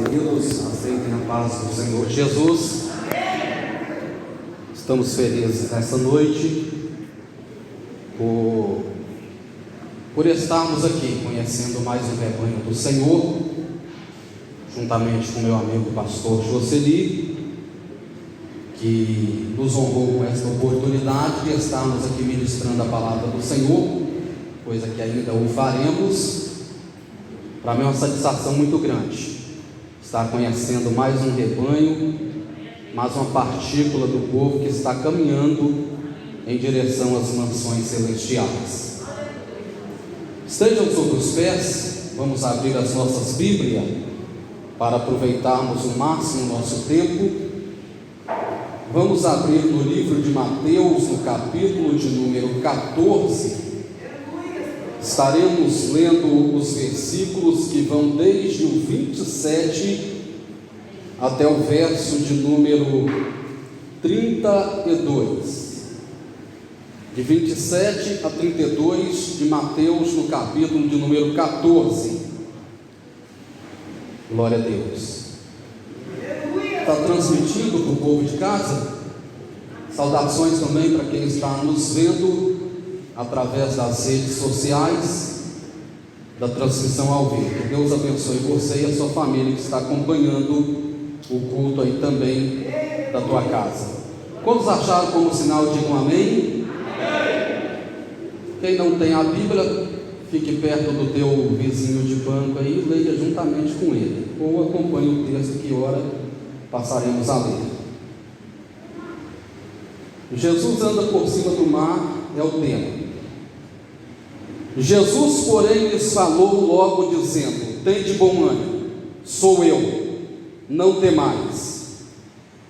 queridos, aceitem a paz do Senhor Jesus. Estamos felizes nessa noite por estarmos aqui conhecendo mais um rebanho do Senhor, juntamente com meu amigo pastor Joseli, que nos honrou com esta oportunidade de estarmos aqui ministrando a palavra do Senhor, coisa que ainda o faremos. Para mim é uma satisfação muito grande estar conhecendo mais um rebanho, mais uma partícula do povo que está caminhando em direção às mansões celestiais. Estejam sobre os pés, vamos abrir as nossas Bíblias para aproveitarmos o máximo nosso tempo. Vamos abrir no livro de Mateus, no capítulo de número 14. Estaremos lendo os versículos que vão desde o 27 até o verso de número 32. De 27 a 32 de Mateus, no capítulo de número 14. Glória a Deus. Está transmitindo para o povo de casa? Saudações também para quem está nos vendo através das redes sociais, da transmissão ao vivo. Que Deus abençoe você e a sua família que está acompanhando o culto aí também da tua casa. Quantos acharam como sinal, digam amém? Quem não tem a Bíblia, fique perto do teu vizinho de banco aí e leia juntamente com ele, ou acompanhe o texto que ora passaremos a ler. Jesus anda por cima do mar é o tema. Jesus, porém, lhes falou logo dizendo: tende bom ânimo, sou eu, não temais.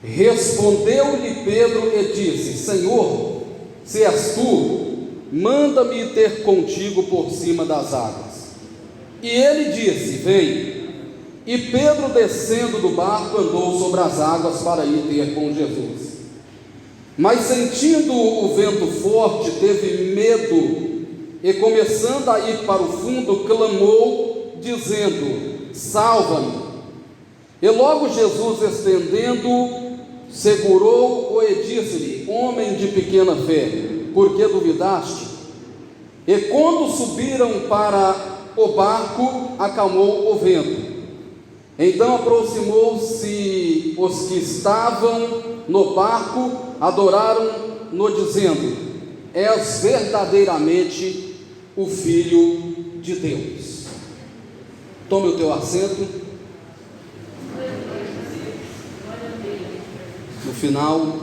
Respondeu-lhe Pedro e disse: Senhor, se és tu, manda-me ter contigo por cima das águas. E ele disse: vem. E Pedro, descendo do barco, andou sobre as águas para ir ter com Jesus. Mas sentindo o vento forte, teve medo, e começando a ir para o fundo, clamou, dizendo: salva-me. E logo Jesus, estendendo, segurou-o e disse-lhe: homem de pequena fé, por que duvidaste? E quando subiram para o barco, acalmou o vento. Então aproximou-se os que estavam no barco, adoraram-no, dizendo: és verdadeiramente o Filho de Deus. Tome o teu assento. No final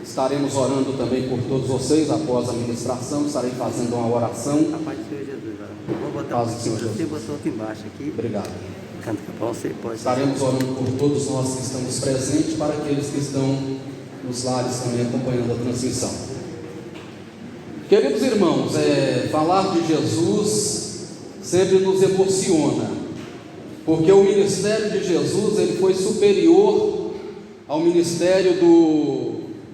estaremos orando também por todos vocês. Após a ministração estarei fazendo uma oração. A paz do Senhor Jesus. Vou botar Paz do Senhor Jesus. Você botou aqui embaixo aqui. Obrigado. Canta para você, pode. Estaremos orando por todos nós que estamos presentes, para aqueles que estão nos lares também acompanhando a transmissão. Queridos irmãos, falar de Jesus sempre nos emociona, porque o ministério de Jesus ele foi superior ao ministério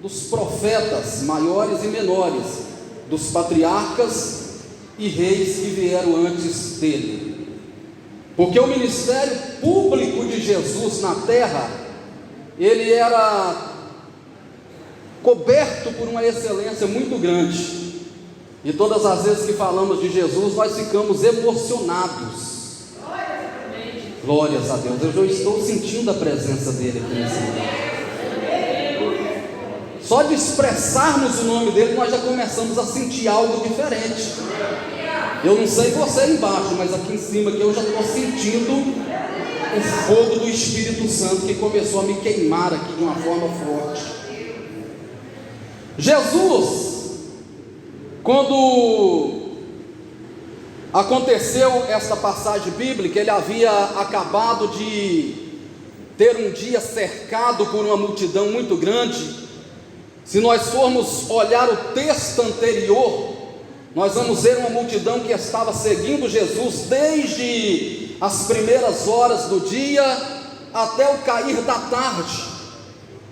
dos profetas maiores e menores, dos patriarcas e reis que vieram antes dele. Porque o ministério público de Jesus na terra, ele era coberto por uma excelência muito grande. E todas as vezes que falamos de Jesus, nós ficamos emocionados. Glórias a Deus. Eu já estou sentindo a presença dele aqui nesse lugar. Só de expressarmos o nome dele, nós já começamos a sentir algo diferente. Eu não sei você aí embaixo, mas aqui em cima que eu já estou sentindo o fogo do Espírito Santo que começou a me queimar aqui de uma forma forte. Jesus, quando aconteceu esta passagem bíblica, ele havia acabado de ter um dia cercado por uma multidão muito grande. Se nós formos olhar o texto anterior, nós vamos ver uma multidão que estava seguindo Jesus desde as primeiras horas do dia até o cair da tarde.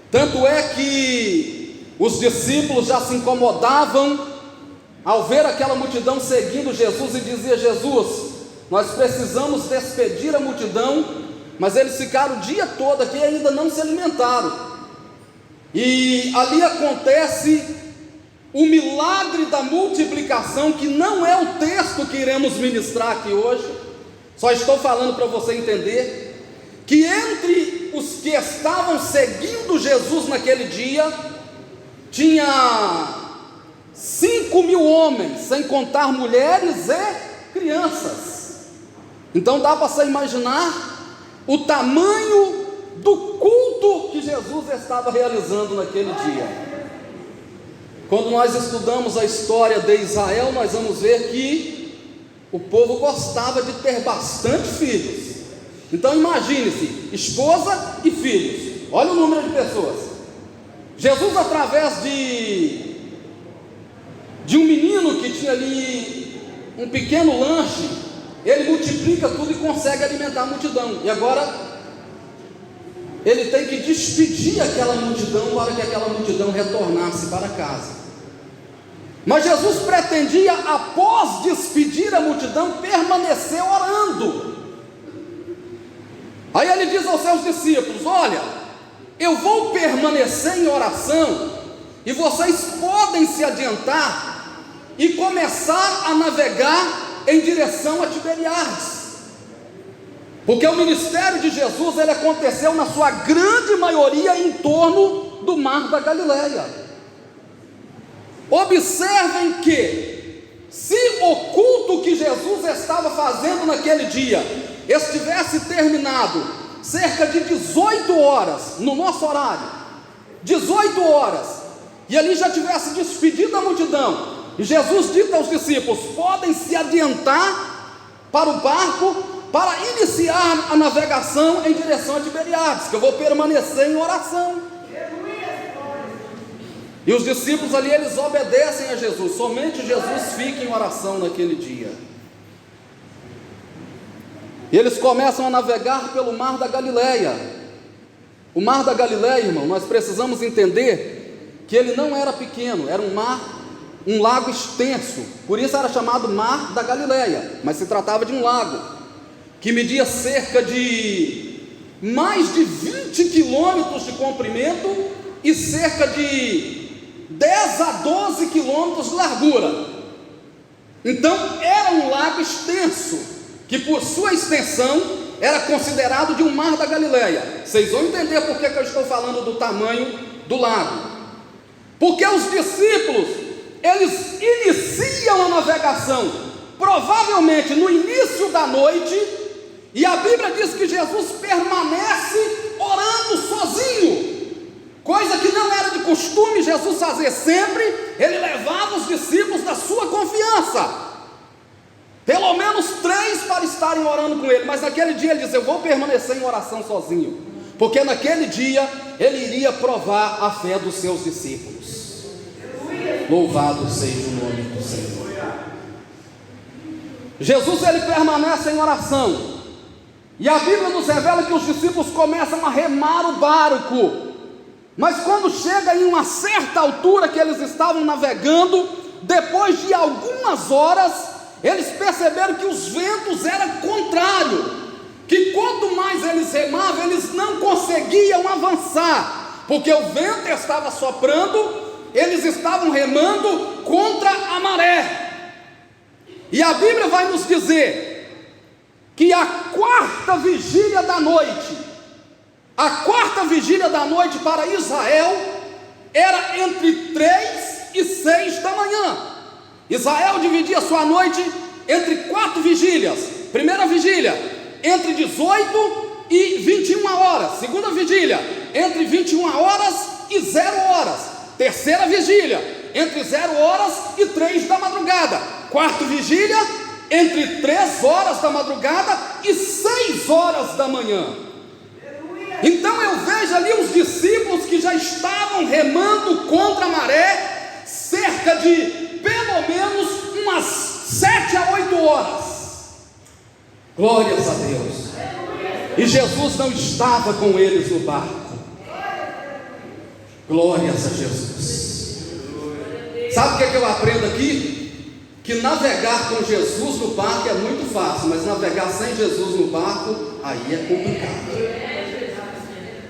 Tanto é que os discípulos já se incomodavam ao ver aquela multidão seguindo Jesus e dizia: Jesus, nós precisamos despedir a multidão, mas eles ficaram o dia todo aqui e ainda não se alimentaram. E ali acontece o milagre da multiplicação, que não é o texto que iremos ministrar aqui hoje. Só estou falando para você entender que entre os que estavam seguindo Jesus naquele dia, tinha 5.000 homens, sem contar mulheres e crianças. Então dá para você imaginar o tamanho do culto que Jesus estava realizando naquele dia. Quando nós estudamos a história de Israel, nós vamos ver que o povo gostava de ter bastante filhos. Então imagine-se, esposa e filhos. Olha o número de pessoas. Jesus, através de um menino que tinha ali um pequeno lanche, ele multiplica tudo e consegue alimentar a multidão. E agora ele tem que despedir aquela multidão para que aquela multidão retornasse para casa. Mas Jesus pretendia, após despedir a multidão, permanecer orando. Aí ele diz aos seus discípulos: olha, eu vou permanecer em oração, e vocês podem se adiantar e começar a navegar em direção a Tiberíades, porque o ministério de Jesus, ele aconteceu na sua grande maioria em torno do Mar da Galileia. Observem que, se o culto que Jesus estava fazendo naquele dia estivesse terminado cerca de 18 horas, no nosso horário, 18 horas, e ali já tivesse despedido a multidão, e Jesus dita aos discípulos: podem se adiantar para o barco, para iniciar a navegação em direção a Tiberíades, que eu vou permanecer em oração. E os discípulos ali, eles obedecem a Jesus. Somente Jesus fica em oração naquele dia. E eles começam a navegar pelo Mar da Galileia. O Mar da Galileia, irmão, nós precisamos entender que ele não era pequeno, era um lago extenso. Por isso era chamado Mar da Galileia, mas se tratava de um lago que media cerca de mais de 20 quilômetros de comprimento e cerca de 10 a 12 quilômetros de largura. Então era um lago extenso, que por sua extensão era considerado de um Mar da Galileia. Vocês vão entender por que eu estou falando do tamanho do lago. Porque os discípulos, eles iniciam a navegação provavelmente no início da noite, e a Bíblia diz que Jesus permanece orando sozinho, coisa que não era de costume Jesus fazer sempre. Ele levava os discípulos da sua confiança, pelo menos 3 para estarem orando com ele, mas naquele dia ele diz: eu vou permanecer em oração sozinho, porque naquele dia ele iria provar a fé dos seus discípulos. Louvado seja o nome do Senhor. Jesus, ele permanece em oração, e a Bíblia nos revela que os discípulos começam a remar o barco. Mas quando chega em uma certa altura que eles estavam navegando, depois de algumas horas, eles perceberam que os ventos eram contrários, que quanto mais eles remavam, eles não conseguiam avançar, porque o vento estava soprando, eles estavam remando contra a maré. E a Bíblia vai nos dizer que a quarta vigília da noite para Israel era entre 3 e 6 da manhã. Israel dividia sua noite entre 4 vigílias. Primeira vigília, entre 18 e 21 horas. Segunda vigília, entre 21 horas e 0 horas. Terceira vigília, entre 0 horas e 3 da madrugada. Quarta vigília, entre 3 horas da madrugada e 6 horas da manhã. Então eu vejo ali os discípulos que já estavam remando contra a maré, cerca de pelo menos umas 7 a 8 horas. Glórias a Deus. E Jesus não estava com eles no barco. Glórias a Jesus. Sabe o que eu aprendo aqui? que navegar com Jesus no barco é muito fácil, mas navegar sem Jesus no barco, aí é complicado.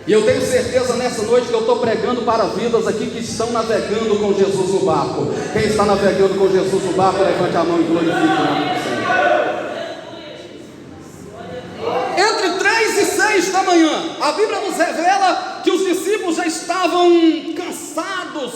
E eu tenho certeza nessa noite que eu estou pregando para vidas aqui que estão navegando com Jesus no barco. Quem está navegando com Jesus no barco, levante a mão e glorifique o nome do Senhor. Entre 3 e 6 da manhã, a Bíblia nos revela que os discípulos já estavam cansados,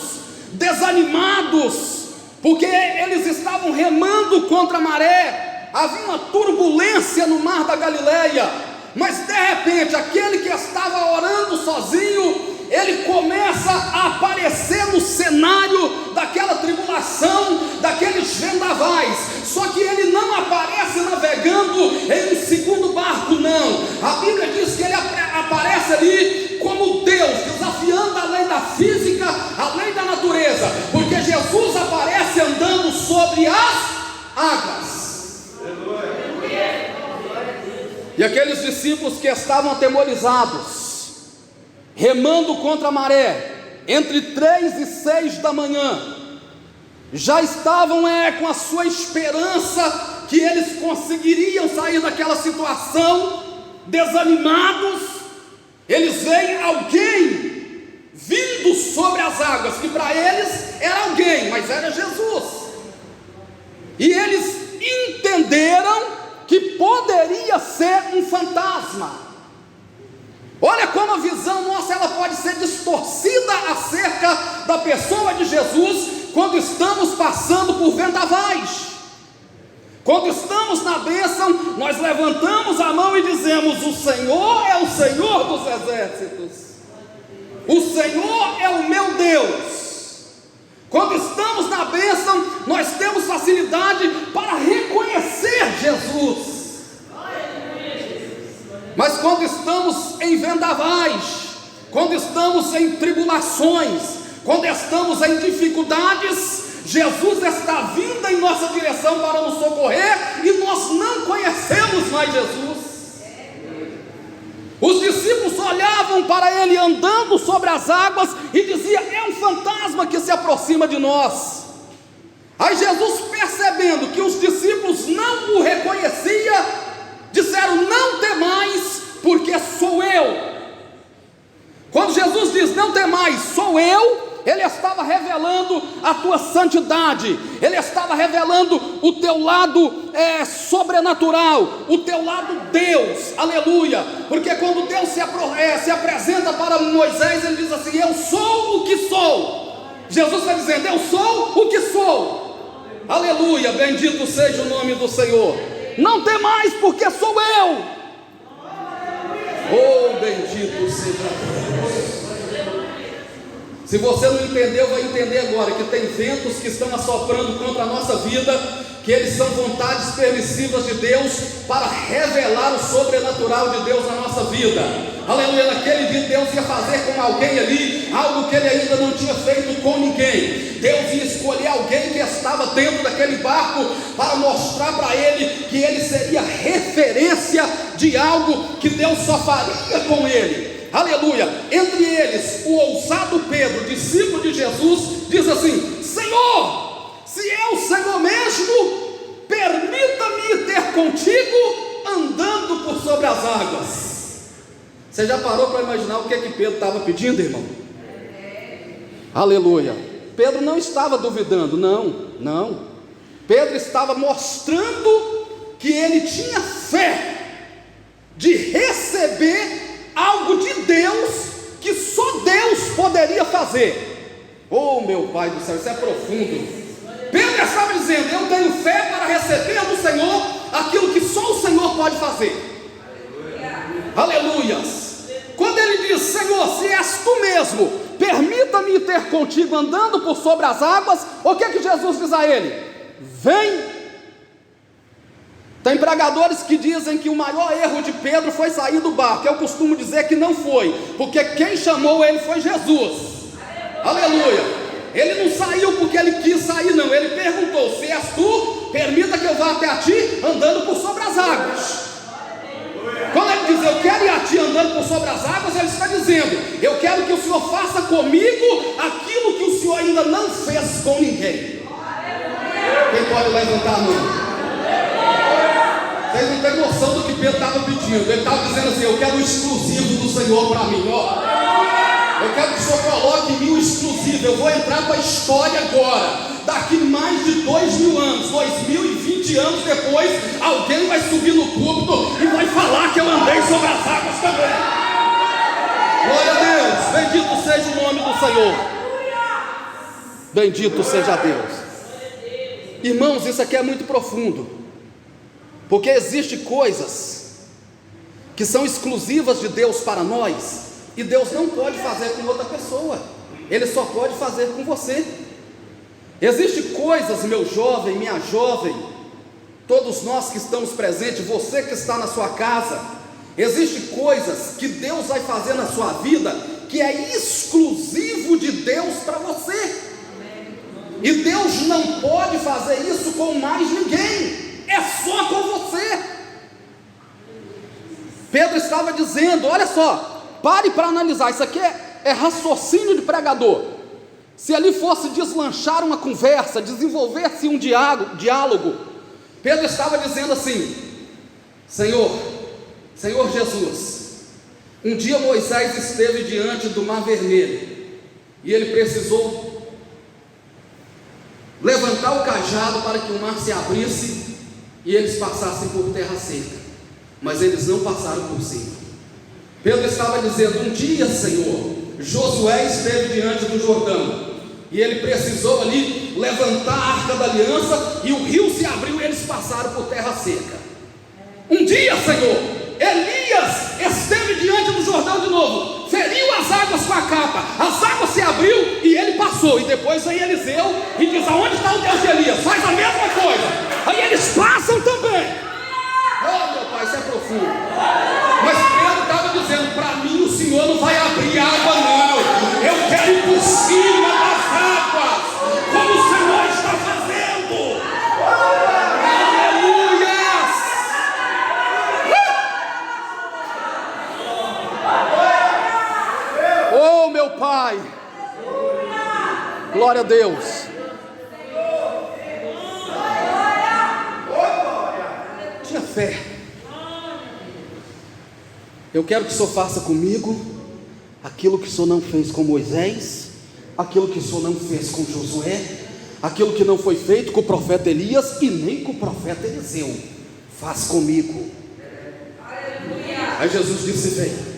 desanimados, porque eles estavam remando contra a maré. Havia uma turbulência no mar da Galileia. Mas de repente, aquele que estava orando sozinho, ele começa a aparecer no cenário daquela tribulação, daqueles vendavais. Só que ele não aparece navegando em um segundo barco, não. A Bíblia diz que ele aparece ali como Deus, desafiando a lei da física, a lei da natureza, porque Jesus aparece andando sobre as águas. E aqueles discípulos que estavam atemorizados, remando contra a maré, entre 3 e 6 da manhã, já estavam com a sua esperança que eles conseguiriam sair daquela situação, desanimados. Eles veem alguém vindo sobre as águas, que para eles era alguém, mas era Jesus. E eles entenderam que poderia ser um fantasma. Olha como a visão nossa ela pode ser distorcida acerca da pessoa de Jesus quando estamos passando por vendavais. Quando estamos na bênção, nós levantamos a mão e dizemos: o Senhor é o Senhor dos exércitos, o Senhor é o meu Deus. Quando estamos na bênção, nós temos facilidade para reconhecer Jesus. Mas quando estamos em vendavais, quando estamos em tribulações, quando estamos em dificuldades, Jesus está vindo em nossa direção para nos socorrer e nós não conhecemos mais Jesus. Os discípulos olhavam para ele andando sobre as águas e diziam: é um fantasma que se aproxima de nós. Aí Jesus, percebendo que os discípulos não o reconheciam, disseram: não temais, porque sou eu. Quando Jesus diz não temais, sou eu, ele estava revelando a tua santidade, ele estava revelando o teu lado sobrenatural, o teu lado Deus, aleluia. Porque quando Deus se apresenta para Moisés, ele diz assim: eu sou o que sou. Jesus está dizendo: eu sou o que sou, aleluia, bendito seja o nome do Senhor. Não temais, porque sou eu. Oh, bendito seja Deus. Se você não entendeu, vai entender agora que tem ventos que estão assoprando contra a nossa vida, que eles são vontades permissivas de Deus para revelar o sobrenatural de Deus na nossa vida. Aleluia. Naquele dia Deus ia fazer com alguém ali algo que ele ainda não tinha feito com ninguém. Deus ia escolher alguém que estava dentro daquele barco para mostrar para ele que ele seria referência de algo que Deus só faria com ele. Aleluia. Entre eles, o ousado Pedro, discípulo de Jesus, diz assim: Senhor, se é o Senhor mesmo, permita-me ter contigo andando por sobre as águas. Você já parou para imaginar o que Pedro estava pedindo, irmão? Aleluia. Pedro não estava duvidando, não. Pedro estava mostrando que ele tinha fé de receber algo de Deus que só Deus poderia fazer. Oh, meu Pai do céu, isso é profundo. Pedro estava dizendo: eu tenho fé para receber do Senhor aquilo que só o Senhor pode fazer. Aleluias. Quando ele diz: Senhor, se és tu mesmo, permita-me ter contigo andando por sobre as águas, o que Jesus diz a ele? Vem. Tem pregadores que dizem que o maior erro de Pedro foi sair do barco. Eu costumo dizer que não foi, porque quem chamou ele foi Jesus. Aleluia. Ele não saiu porque ele quis sair, não. Ele perguntou: se és tu, permita que eu vá até a ti andando por sobre as águas. Quando ele diz: eu quero ir a ti andando por sobre as águas, ele está dizendo: eu quero que o Senhor faça comigo aquilo que o Senhor ainda não fez com ninguém. Quem pode pode levantar a mão. Vocês não têm noção do que Pedro estava pedindo. Ele estava dizendo assim: eu quero o exclusivo do Senhor para mim, ó. Eu quero que o Senhor coloque em mim o exclusivo. Eu vou entrar para a história agora. Daqui mais de 2000 anos, 2020 anos depois, alguém vai subir no púlpito e vai falar que eu andei sobre as águas também. Glória a Deus, bendito seja o nome do Senhor. Bendito seja Deus. Irmãos, isso aqui é muito profundo, porque existem coisas que são exclusivas de Deus para nós, e Deus não pode fazer com outra pessoa, Ele só pode fazer com você. Existem coisas, meu jovem, minha jovem, todos nós que estamos presentes, você que está na sua casa, existem coisas que Deus vai fazer na sua vida, que é exclusivo de Deus para você, e Deus não pode fazer isso com mais ninguém, é só com você. Pedro estava dizendo, olha só, pare para analisar, isso aqui é raciocínio de pregador. Se ali fosse deslanchar uma conversa, desenvolver-se um diálogo, Pedro estava dizendo assim: Senhor Jesus, um dia Moisés esteve diante do Mar Vermelho, e ele precisou levantar o cajado para que o mar se abrisse, e eles passassem por terra seca, mas eles não passaram por cima. Pedro estava dizendo: um dia, Senhor, Josué esteve diante do Jordão, e ele precisou ali levantar a arca da aliança, e o rio se abriu e eles passaram por terra seca. Um dia, Senhor, Elias esteve diante do Jordão de novo, feriu as águas com a capa, as águas se abriu e ele passou. E depois vem Eliseu e diz: aonde está o Deus de Elias? Faz a mesma coisa. Aí eles passam também. Oh, meu pai, isso é profundo. Mas Pedro estava dizendo: para mim o Senhor não vai abrir água, não. Eu quero ir por cima das águas, como o Senhor está fazendo. Aleluias! Oh, meu pai, glória a Deus. Tinha fé. Eu quero que o Senhor faça comigo aquilo que o Senhor não fez com Moisés, aquilo que o Senhor não fez com Josué, aquilo que não foi feito com o profeta Elias e nem com o profeta Eliseu. Faz comigo. Aí Jesus disse: vem.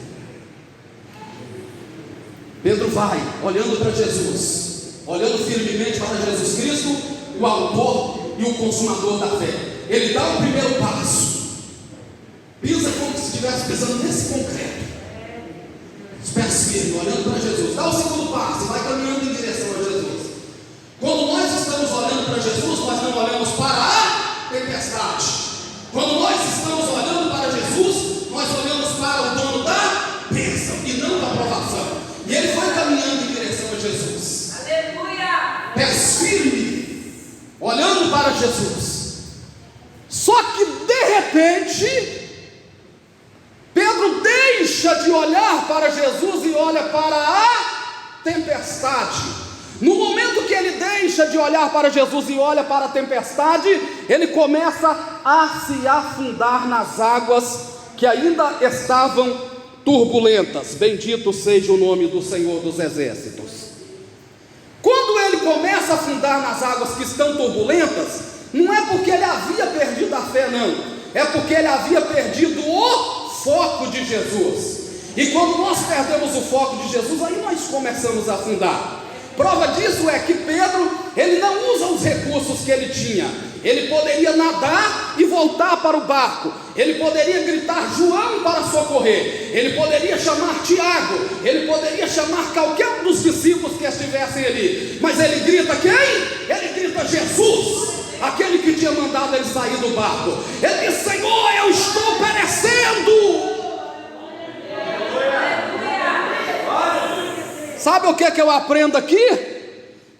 Pedro vai, olhando para Jesus, olhando firmemente para Jesus Cristo, o autor e o consumador da fé. Ele dá o primeiro passo, pisa como se estivesse pisando nesse concreto, os pés firmes, olhando para Jesus. Dá o segundo passo e vai caminhando em direção a Jesus. Quando nós estamos olhando para Jesus, nós não olhamos para a tempestade. Quando nós estamos olhando para Jesus, nós olhamos para o dono da bênção e não da provação. E ele foi caminhando em direção a Jesus. Aleluia! Pés firmes, olhando para Jesus. Só que de repente, Pedro deixa de olhar para Jesus e olha para a tempestade. No momento que ele deixa de olhar para Jesus e olha para a tempestade, ele começa a se afundar nas águas que ainda estavam turbulentas. Bendito seja o nome do Senhor dos Exércitos. Quando ele começa a afundar nas águas que estão turbulentas, não é porque ele havia perdido a fé, não, é porque ele havia perdido o foco de Jesus. E quando nós perdemos o foco de Jesus, aí nós começamos a afundar. Prova disso é que Pedro, ele não usa os recursos que ele tinha. Ele poderia nadar e voltar para o barco, ele poderia gritar João para socorrer, ele poderia chamar Tiago, ele poderia chamar qualquer um dos discípulos que estivessem ali, mas ele grita quem? Ele grita Jesus, aquele que tinha mandado ele sair do barco. Ele diz: Senhor, eu estou perecendo. Sabe o que eu aprendo aqui?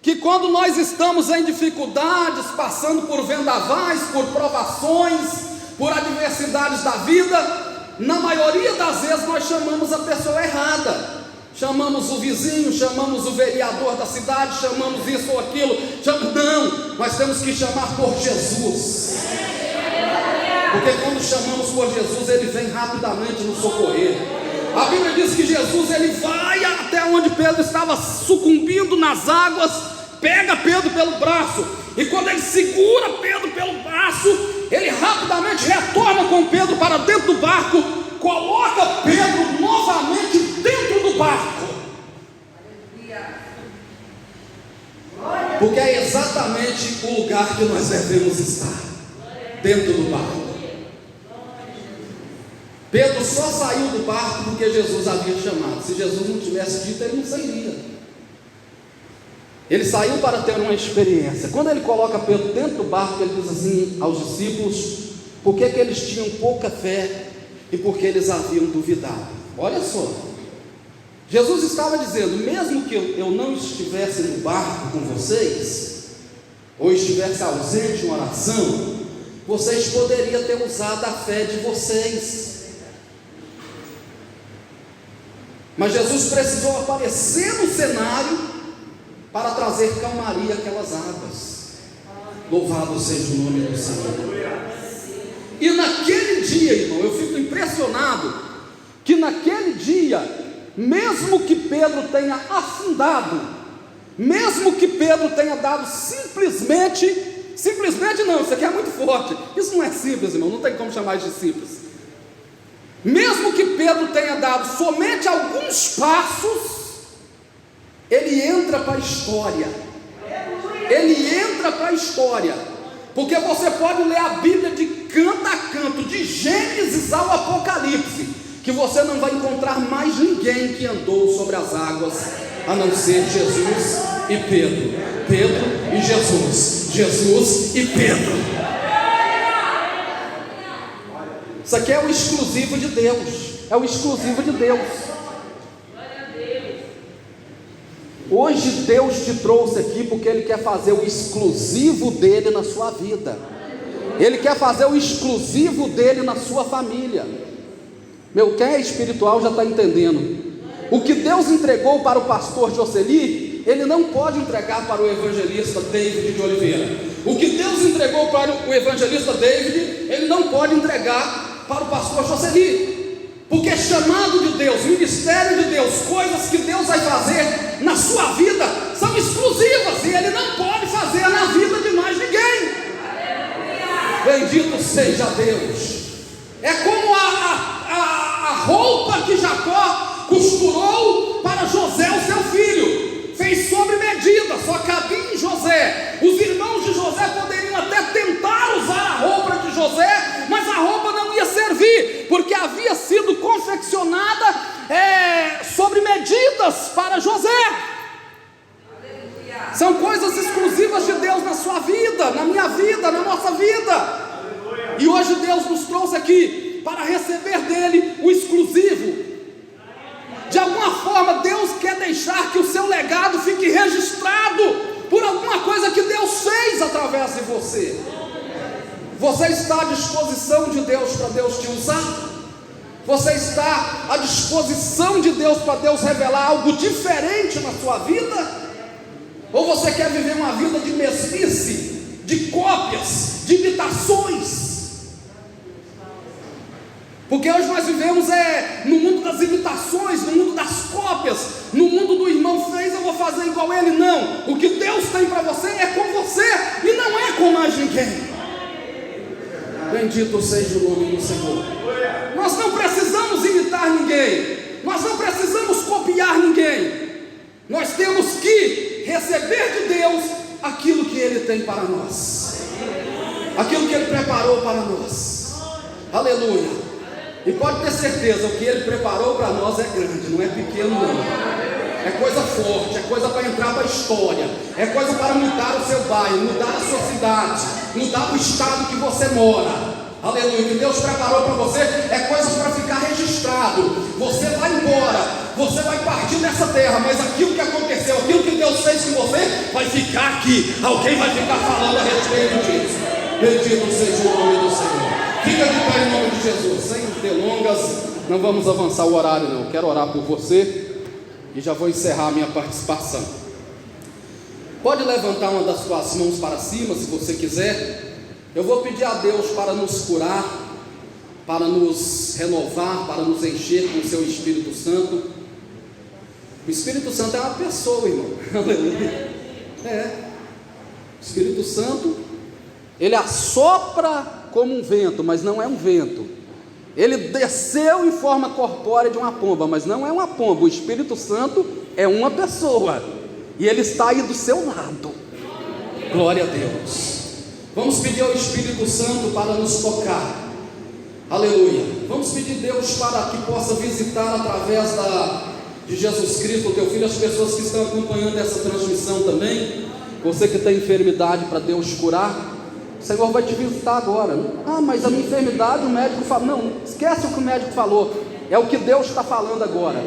Que quando nós estamos em dificuldades, passando por vendavais, por provações, por adversidades da vida, na maioria das vezes nós chamamos a pessoa errada. chamamos o vizinho, chamamos o vereador da cidade, chamamos isso ou aquilo, não, nós temos que chamar por Jesus, porque quando chamamos por Jesus, Ele vem rapidamente nos socorrer. A Bíblia diz que Jesus, Ele vai até onde Pedro estava sucumbindo nas águas, pega Pedro pelo braço, e quando Ele segura Pedro pelo braço, Ele rapidamente retorna com Pedro para dentro do barco, coloca Pedro novamente dentro do barco, porque é exatamente o lugar que nós devemos estar, dentro do barco. Pedro só saiu do barco porque Jesus havia chamado. Se Jesus não tivesse dito, ele não sairia. Ele saiu para ter uma experiência. Quando ele coloca Pedro dentro do barco, ele diz assim aos discípulos, por que eles tinham pouca fé e porque eles haviam duvidado. Olha só, Jesus estava dizendo, mesmo que eu não estivesse no barco com vocês, ou estivesse ausente em oração, vocês poderiam ter usado a fé de vocês. Mas Jesus precisou aparecer no cenário para trazer calmaria àquelas águas. Louvado seja o nome do Senhor. E naquele dia, irmão, eu fico impressionado que naquele dia, mesmo que Pedro tenha afundado, mesmo que Pedro tenha dado simplesmente não, isso aqui é muito forte, isso não é simples, irmão, não tem como chamar de simples. Mesmo que Pedro tenha dado somente alguns passos, ele entra para a história. Ele entra para a história. Porque você pode ler a Bíblia de canto a canto, de Gênesis ao Apocalipse, que você não vai encontrar mais ninguém que andou sobre as águas, a não ser Jesus e Pedro. Pedro e Jesus. Jesus e Pedro. Isso aqui é o exclusivo de Deus. É o exclusivo de Deus. Hoje Deus te trouxe aqui porque Ele quer fazer o exclusivo dele na sua vida. Ele quer fazer o exclusivo dele na sua família. Meu, quem é espiritual já está entendendo. O que Deus entregou para o pastor Jocely, Ele não pode entregar para o evangelista David de Oliveira. O que Deus entregou para o evangelista David, Ele não pode entregar para o pastor Jocely, porque é chamado de Deus, ministério de Deus, coisas que Deus vai fazer na sua vida, são exclusivas, e Ele não pode fazer na vida de mais ninguém. Bendito seja Deus. É como a roupa que Jacó costurou para José, o seu filho, fez sob medida, só cabia em José. Os irmãos de José poderiam até tentar usar a roupa de José, mas a roupa não ia servir, porque havia sido confeccionada sobre medidas para José. São coisas exclusivas de Deus na sua vida, na minha vida, na nossa vida. E hoje Deus nos trouxe aqui para receber dele o exclusivo. De alguma forma Deus quer deixar que o seu legado fique registrado por alguma coisa que Deus fez através de você. Você está à disposição de Deus para Deus te usar? Você está à disposição de Deus para Deus revelar algo diferente na sua vida? Ou você quer viver uma vida de mesmice, de cópias, de imitações? Porque hoje nós vivemos no mundo das imitações, no mundo das cópias, no mundo do irmão fez, eu vou fazer igual ele. Não, o que Deus tem para você é com você e não é com mais ninguém. Bendito seja o nome do Senhor. Nós não precisamos imitar ninguém, nós não precisamos copiar ninguém. Nós temos que receber de Deus aquilo que Ele tem para nós, aquilo que Ele preparou para nós. Aleluia. E pode ter certeza, o que Ele preparou para nós é grande, não é pequeno não. É coisa forte, é coisa para entrar para a história, é coisa para mudar o seu bairro, mudar a sua cidade, mudar o estado que você mora. Aleluia. O que Deus preparou para você é coisa para ficar registrado. Você vai embora, você vai partir dessa terra, mas aquilo que aconteceu, aquilo que Deus fez com você, vai ficar aqui. Alguém vai ficar falando a respeito disso. Bendito seja o nome do Senhor. Fica de pé em nome de Jesus. Sem delongas, não vamos avançar o horário não. Eu quero orar por você. e já vou encerrar a minha participação. Pode levantar uma das suas mãos para cima, se você quiser. Eu vou pedir a Deus para nos curar, para nos renovar, para nos encher com o seu Espírito Santo. O Espírito Santo é uma pessoa, irmão. Aleluia. O Espírito Santo, ele assopra como um vento, mas não é um vento. Ele desceu em forma corpórea de uma pomba, mas não é uma pomba. O Espírito Santo é uma pessoa, e ele está aí do seu lado. Glória a Deus. Vamos pedir ao Espírito Santo para nos tocar. Aleluia. Vamos pedir a Deus para que possa visitar através de Jesus Cristo, o teu Filho, as pessoas que estão acompanhando essa transmissão também. Você que tem enfermidade, para Deus curar, o Senhor vai te visitar agora. Ah, mas a minha enfermidade, o médico fala. Não, esquece o que o médico falou. É o que Deus está falando agora.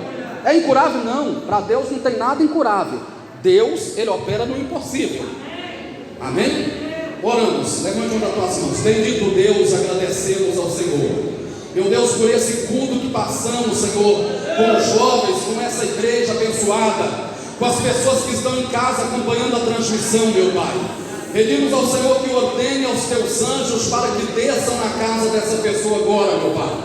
É incurável? Não, para Deus não tem nada incurável. Deus, Ele opera no impossível. Amém? Oramos, levante uma das tuas mãos. Bendito Deus, agradecemos ao Senhor, meu Deus, por esse culto que passamos, Senhor, com os jovens, com essa igreja abençoada, com as pessoas que estão em casa acompanhando a transmissão, meu Pai. Pedimos ao Senhor que ordene aos teus anjos para que desçam na casa dessa pessoa agora, meu Pai.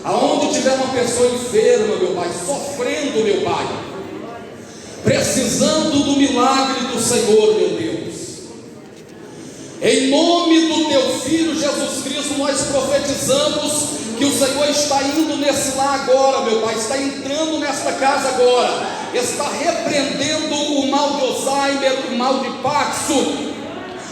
Aonde tiver uma pessoa enferma, meu Pai, sofrendo, meu Pai, precisando do milagre do Senhor, meu Deus, em nome do teu Filho Jesus Cristo, nós profetizamos que o Senhor está indo nesse lar agora, meu Pai, está entrando nesta casa agora, está repreendendo o mal de Alzheimer, o mal de Parkinson,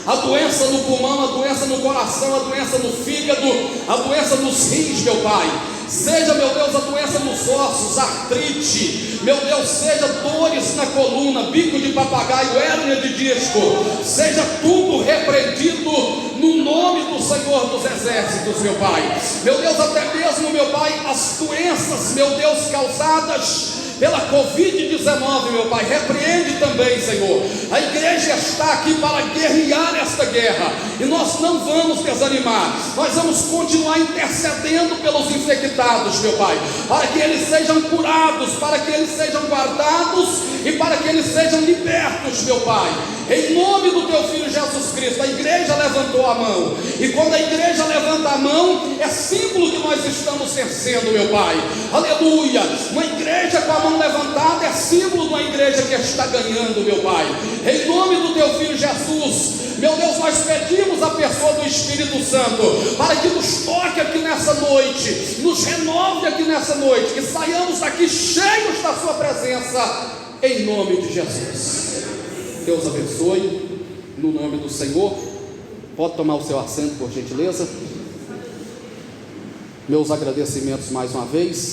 a doença no pulmão, a doença no coração, a doença no fígado, a doença nos rins, meu Pai. Seja, meu Deus, a doença nos ossos, artrite, meu Deus, seja dores na coluna, bico de papagaio, hérnia de disco, seja tudo repreendido no nome do Senhor dos Exércitos, meu Pai. Meu Deus, até mesmo, meu Pai, as doenças, meu Deus, causadas pela Covid-19, meu Pai, repreende também, Senhor. A igreja está aqui para guerrear esta guerra, e nós não vamos desanimar, nós vamos continuar intercedendo pelos infectados, meu Pai, para que eles sejam curados, para que eles sejam guardados e para que eles sejam libertos, meu Pai. Em nome do teu Filho Jesus Cristo, a igreja levantou a mão, e quando a igreja levanta a mão, é símbolo que nós estamos vencendo, meu Pai. Aleluia. Uma igreja com a mão levantada é símbolo de uma igreja que está ganhando, meu Pai. Em nome do teu Filho Jesus, meu Deus, nós pedimos a pessoa do Espírito Santo para que nos toque aqui nessa noite, nos renove aqui nessa noite, que saiamos daqui cheios da sua presença, em nome de Jesus. Deus abençoe, no nome do Senhor. Pode tomar o seu assento, por gentileza. Meus agradecimentos mais uma vez.